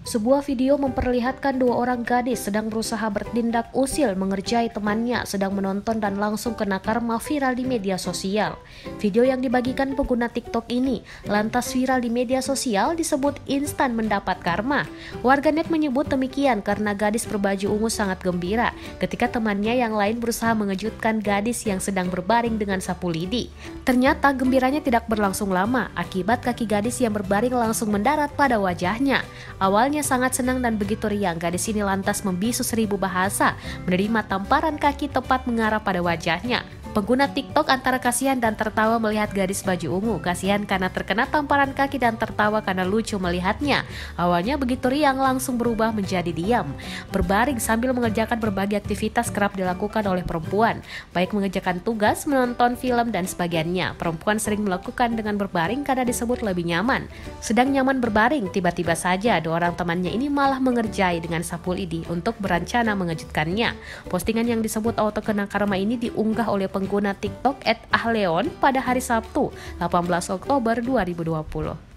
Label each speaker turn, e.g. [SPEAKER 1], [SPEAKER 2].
[SPEAKER 1] Sebuah video memperlihatkan dua orang gadis sedang berusaha bertindak usil mengerjai temannya sedang menonton dan langsung kena karma viral di media sosial. Video yang dibagikan pengguna TikTok ini lantas viral di media sosial disebut instan mendapat karma. Warganet menyebut demikian karena gadis berbaju ungu sangat gembira ketika temannya yang lain berusaha mengejutkan gadis yang sedang berbaring dengan sapu lidi. Ternyata gembiranya tidak berlangsung lama akibat kaki gadis yang berbaring langsung mendarat pada wajahnya. Awalnya sangat senang dan begitu riang, gadis ini lantas membisu 1000 bahasa menerima tamparan kaki tepat mengarah pada wajahnya. Pengguna TikTok antara kasihan dan tertawa melihat gadis baju ungu, kasihan karena terkena tamparan kaki dan tertawa karena lucu melihatnya. Awalnya begitu riang langsung berubah menjadi diam, berbaring sambil mengerjakan berbagai aktivitas kerap dilakukan oleh perempuan, baik mengerjakan tugas, menonton film, dan sebagainya. Perempuan sering melakukan dengan berbaring karena disebut lebih nyaman. Sedang nyaman berbaring, tiba-tiba saja dua orang temannya ini malah mengerjai dengan sapu lidi untuk berencana mengejutkannya. Postingan yang disebut auto kena karma ini diunggah oleh pengguna TikTok @ahleon pada hari Sabtu, 18 Oktober 2020.